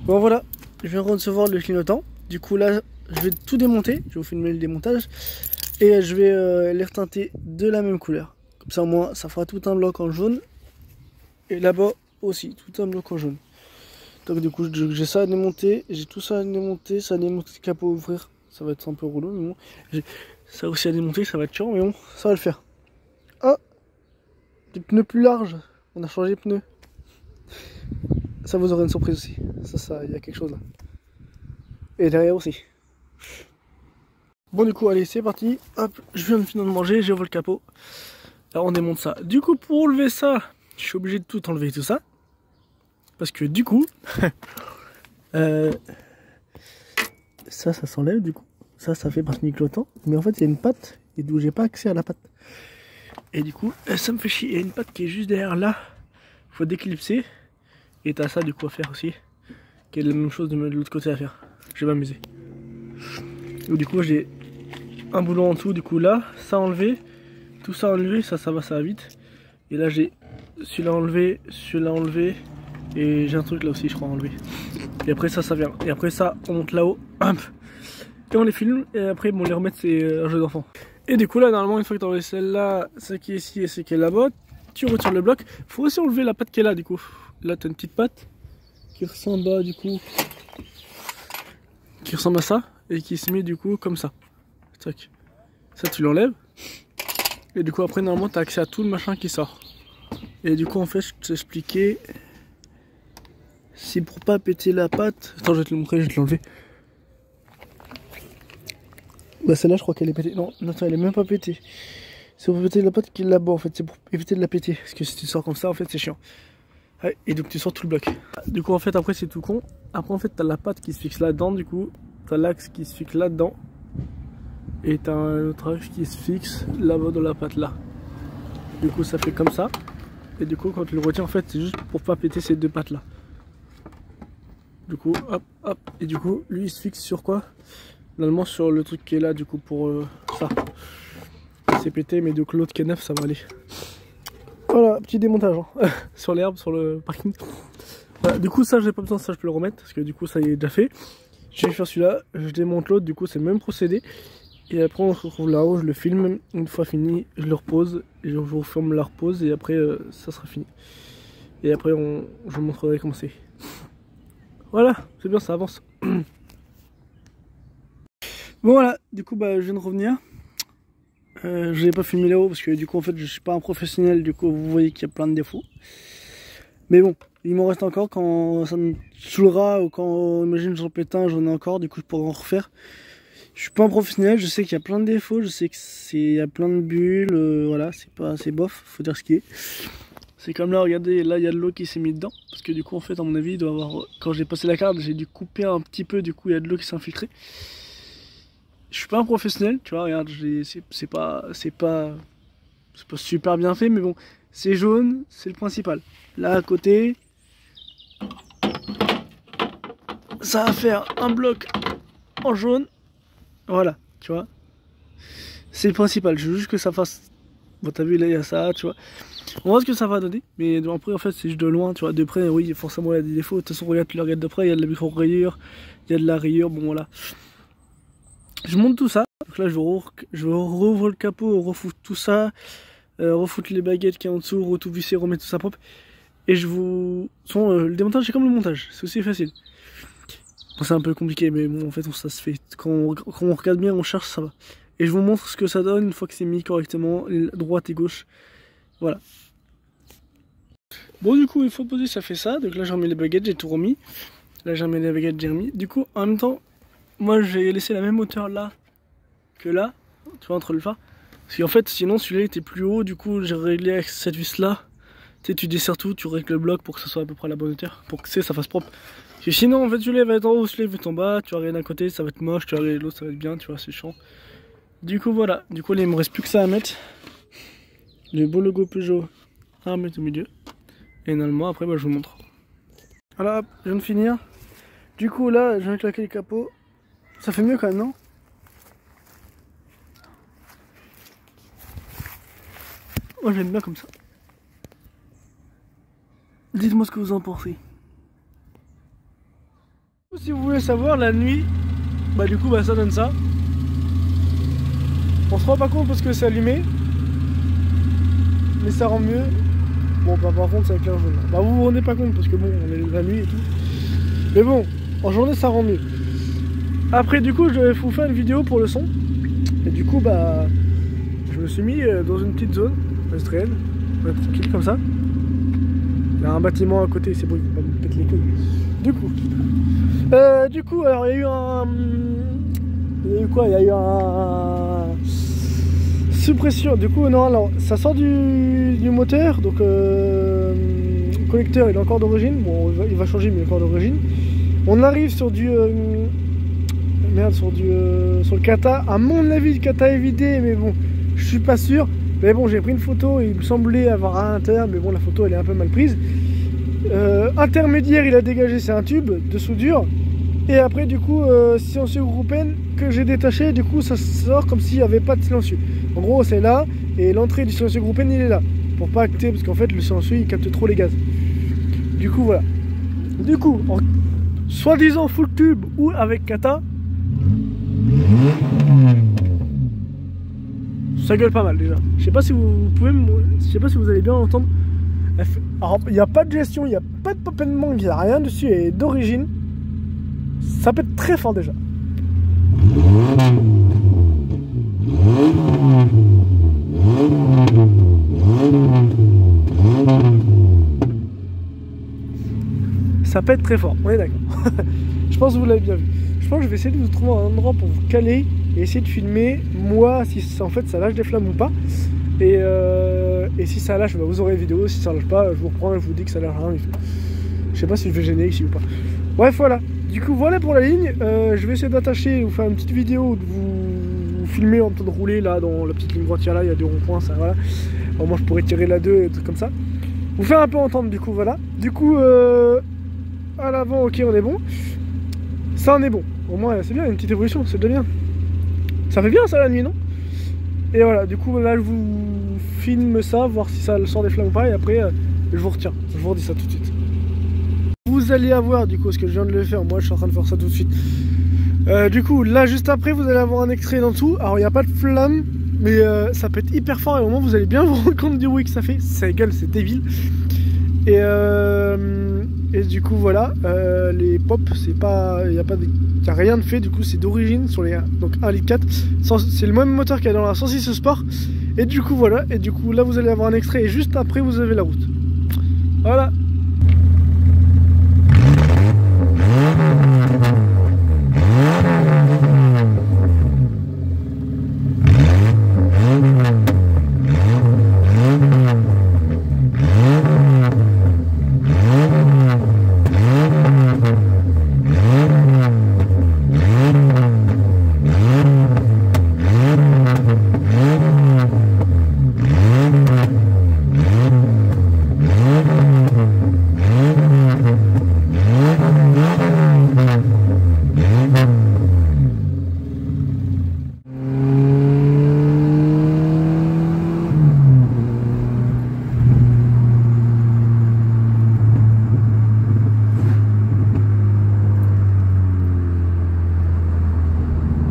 Bon voilà, je viens de recevoir le clignotant. Du coup là, je vais tout démonter. Je vais vous filmer le démontage. Et je vais les reteinter de la même couleur. Comme ça au moins, ça fera tout un bloc en jaune. Et là-bas aussi, tout un bloc en jaune. Donc du coup, j'ai ça à démonter. J'ai tout ça à démonter. Ça à démonter le capot à ouvrir. Ça va être un peu relou, mais bon. J'ai ça aussi à démonter, ça va être chiant, mais bon, ça va le faire. Ah, des pneus plus larges. On a changé les pneus. Ça vous aurez une surprise aussi. Ça, il y a quelque chose là. Et derrière aussi. Bon du coup, allez, c'est parti. Hop, je viens de finir de manger, j'ouvre le capot. Alors on démonte ça. Du coup, pour enlever ça, je suis obligé de tout enlever tout ça. Parce que du coup, ça s'enlève du coup. Ça fait partie du clignotant. Mais en fait, il y a une patte et d'où j'ai pas accès à la patte. Et du coup, ça me fait chier. Il y a une patte qui est juste derrière là. Faut déclipser. Et t'as ça du coup à faire aussi. Qui est la même chose de l'autre côté à faire. Je vais m'amuser. Du coup, j'ai un boulon en dessous. Du coup, là, ça enlevé. Tout ça enlevé. Ça va vite. Et là, j'ai celui-là enlevé. Et j'ai un truc là aussi, je crois, enlevé. Et après, ça vient. Et après, ça, on monte là-haut. Hop. Et on les filme. Et après, bon, les remettre, c'est un jeu d'enfant. Et du coup, là, normalement, une fois que tu as enlevé celle-là, celle qui est ici et celle qui est là-bas, tu retires le bloc. Faut aussi enlever la patte qui est là, du coup. Là, tu as une petite patte qui ressemble à, du coup, qui ressemble à ça. Et qui se met, du coup, comme ça. Tac. Ça, tu l'enlèves. Et du coup, après, normalement, tu as accès à tout le machin qui sort. Et du coup, en fait, je t'expliquais. C'est pour pas péter la patte. Attends, je vais te le montrer, je vais te l'enlever. Bah celle-là je crois qu'elle est pétée. Non, attends, elle est même pas pétée. C'est pour péter la patte qui est là-bas en fait. C'est pour éviter de la péter. Parce que si tu sors comme ça en fait c'est chiant. Ouais, et donc tu sors tout le bloc. Du coup en fait après c'est tout con. Après en fait t'as la patte qui se fixe là-dedans du coup. T'as l'axe qui se fixe là-dedans. Et t'as un autre axe qui se fixe là-bas dans la patte là. Du coup ça fait comme ça. Et du coup quand tu le retiens en fait c'est juste pour pas péter ces deux pattes là. Du coup hop hop. Et du coup lui il se fixe sur quoi? Normalement sur le truc qui est là du coup pour ça. C'est pété mais donc l'autre qui est neuf ça va aller. Voilà, petit démontage hein. Sur l'herbe, sur le parking. Voilà, du coup ça j'ai pas besoin, ça je peux le remettre parce que du coup ça y est déjà fait. Je vais faire celui-là, je démonte l'autre, du coup c'est le même procédé. Et après on se retrouve là-haut, je le filme, une fois fini, je le repose, et je vous filme la repose et après ça sera fini. Et après je vous montrerai comment c'est. Voilà, c'est bien, ça avance. Bon voilà, du coup bah je viens de revenir. Je n'ai pas filmé là-haut parce que du coup en fait je suis pas un professionnel, du coup vous voyez qu'il y a plein de défauts. Mais bon, il m'en reste encore quand ça me saoulera ou quand imagine j'en pète un, j'en ai encore, du coup je pourrai en refaire. Je suis pas un professionnel, je sais qu'il y a plein de défauts, je sais qu'il y a plein de bulles, voilà, c'est bof, faut dire ce qui est. C'est comme là, regardez, là il y a de l'eau qui s'est mis dedans, parce que du coup en fait à mon avis il doit avoir, quand j'ai passé la carte j'ai dû couper un petit peu, du coup il y a de l'eau qui s'est infiltrée. Je suis pas un professionnel, tu vois, regarde, c'est pas super bien fait, mais bon, c'est jaune, c'est le principal. Là à côté, ça va faire un bloc en jaune, voilà, tu vois. C'est le principal, je veux juste que ça fasse, bon t'as vu là il y a ça, tu vois. On voit ce que ça va donner, mais après en fait c'est juste de loin, tu vois, de près, oui, forcément il y a des défauts. De toute façon, regarde, tu le regardes de près, il y a de la micro-rayure, il y a de la rayure, bon voilà. Je monte tout ça. Donc là, je rouvre le capot, refoutre tout ça, refoutre les baguettes qui est en dessous, tout visser, remettre tout ça propre. Et je vous. Le démontage, c'est comme le montage, c'est aussi facile. Bon, c'est un peu compliqué, mais bon, en fait, ça se fait. Quand on regarde bien, on cherche, ça va. Et je vous montre ce que ça donne une fois que c'est mis correctement, droite et gauche. Voilà. Bon, du coup, une fois posé, ça fait ça. Donc là, j'ai remis les baguettes, j'ai tout remis. Là, j'ai remis les baguettes, j'ai remis. Du coup, en même temps, moi, j'ai laissé la même hauteur là que là, tu vois, entre le phare. Parce qu'en fait, sinon, celui-là était plus haut. Du coup, j'ai réglé avec cette vis là. Tu sais, tu desserres tout, tu règles le bloc pour que ça soit à peu près à la bonne hauteur. Pour que ça fasse propre. Parce que sinon, en fait, celui-là va être en haut, celui-là va être en bas. Tu vas regarder d'un côté, ça va être moche. Tu vas regarder l'autre, ça va être bien, tu vois, c'est chiant. Du coup, voilà. Du coup, là, il me reste plus que ça à mettre. Le beau logo Peugeot à mettre au milieu. Et normalement, après, bah, je vous montre. Voilà, hop, je viens de finir. Du coup, là, je viens de claquer le capot. Ça fait mieux quand même, non? Moi, j'aime bien comme ça. Dites-moi ce que vous en pensez. Si vous voulez savoir, la nuit, bah du coup bah ça donne ça. On se rend pas compte parce que c'est allumé, mais ça rend mieux. Bon bah par contre ça éclaire jaune. Bah vous vous rendez pas compte parce que bon on est la nuit et tout. Mais bon, en journée ça rend mieux. Après du coup je vais vous faire une vidéo pour le son. Et du coup bah je me suis mis dans une petite zone restreinte, tranquille comme ça. Il y a un bâtiment à côté, c'est bon, il faut pas me péter les couilles. Du coup, alors il y a eu un... Il y a eu quoi? Il y a eu un... Suppression. Du coup, non, alors ça sort du moteur, donc le connecteur il est encore d'origine. Bon, il va changer, mais il est encore d'origine. On arrive sur du... Merde, sur le kata. À mon avis, le kata est vidé, mais bon, je suis pas sûr. Mais bon, j'ai pris une photo et il me semblait avoir un inter, mais bon, la photo elle est un peu mal prise. Intermédiaire, il a dégagé, c'est un tube de soudure. Et après, du coup, silencieux groupé que j'ai détaché, du coup, ça sort comme s'il n'y avait pas de silencieux. En gros, c'est là, et l'entrée du silencieux groupé, il est là. Pour pas acter, parce qu'en fait, le silencieux, il capte trop les gaz. Du coup, voilà. Du coup, en soi-disant full tube ou avec kata, ça gueule pas mal déjà. Je sais pas si vous pouvez je sais pas si vous allez bien entendre. Alors il n'y a pas de gestion, il n'y a pas de pop and mangue, il n'y a rien dessus et d'origine. Ça pète très fort déjà. Ça pète très fort, on est d'accord. Je pense que vous l'avez bien vu. Je pense que je vais essayer de vous trouver un endroit pour vous caler et essayer de filmer moi si en fait ça lâche des flammes ou pas. Et si ça lâche, bah, vous aurez une vidéo. Si ça lâche pas, je vous reprends et je vous dis que ça lâche rien du tout. Je sais pas si je vais gêner ici ou pas. Bref, voilà. Du coup, voilà pour la ligne. Je vais essayer d'attacher, vous faire une petite vidéo, de vous filmer en train de rouler là dans la petite ligne droitière là. Il y a des ronds-points, ça voilà. Alors, moi, je pourrais tirer la 2 et tout comme ça. Vous faire un peu entendre du coup, voilà. Du coup, à l'avant, ok, on est bon. Ça, on est bon. Au moins, c'est bien, une petite évolution, c'est déjà bien. Ça fait bien ça la nuit, non? Et voilà, du coup là je vous filme ça, voir si ça sort des flammes ou pas, et après je vous retiens, je vous redis ça tout de suite. Vous allez avoir du coup, parce que je viens de le faire, moi je suis en train de faire ça tout de suite. Du coup là juste après vous allez avoir un extrait dans tout. Alors il n'y a pas de flamme, mais ça peut être hyper fort et au moment vous allez bien vous rendre compte du bruit que ça fait, ça gueule, c'est débile. Et du coup voilà, les pop c'est pas, il n'y a rien de fait, du coup c'est d'origine sur les donc 1,4 litre, c'est le même moteur qu'il y a dans la 106 Sport. Et du coup voilà, et du coup là vous allez avoir un extrait et juste après vous avez la route. Voilà.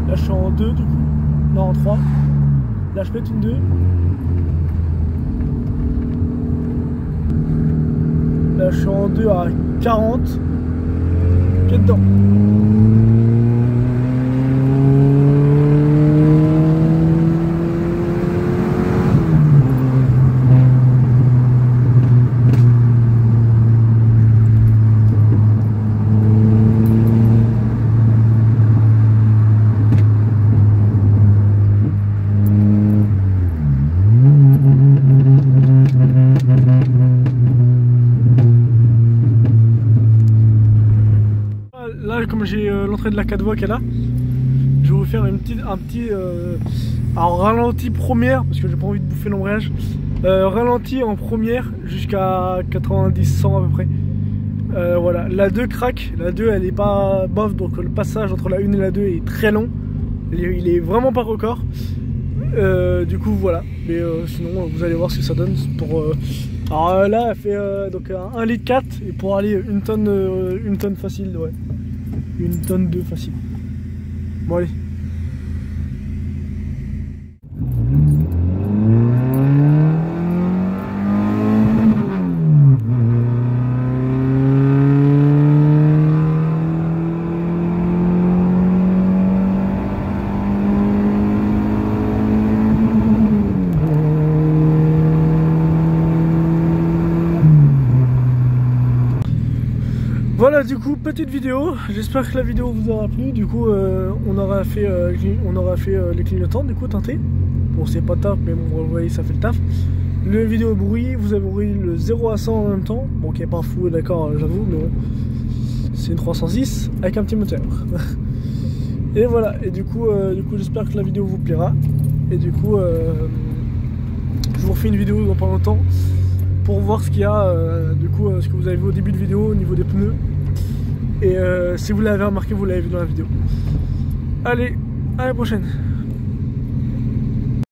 Là je suis en 2 du coup, non en 3. Là je pète une 2. Là je suis en 2 à 40. Pied dedans. Là, comme j'ai l'entrée de la 4 voies qui est là, je vais vous faire un petit alors ralenti première, parce que j'ai pas envie de bouffer l'embrayage. Ralenti en première jusqu'à 90-100 à peu près. Voilà, la 2 craque, la 2 elle est pas bof, donc le passage entre la 1 et la 2 est très long. Il est vraiment pas record. Du coup voilà, mais sinon vous allez voir ce que ça donne pour alors là elle fait donc 1,4 litre et pour aller une tonne facile, ouais. Une tonne de facile. Bon allez. Voilà, du coup, petite vidéo. J'espère que la vidéo vous aura plu. Du coup, on aura fait les clignotants, du coup, teintés. Bon, c'est pas taf, mais bon, vous voyez, ça fait le taf. Le vidéo bruit, vous avez le 0 à 100 en même temps. Bon, qui est pas fou, d'accord, j'avoue, mais bon. C'est une 306 avec un petit moteur. Et voilà, et du coup j'espère que la vidéo vous plaira. Et du coup, je vous refais une vidéo dans pas longtemps pour voir ce qu'il y a, ce que vous avez vu au début de vidéo au niveau des pneus. Et si vous l'avez remarqué, vous l'avez vu dans la vidéo. Allez, à la prochaine.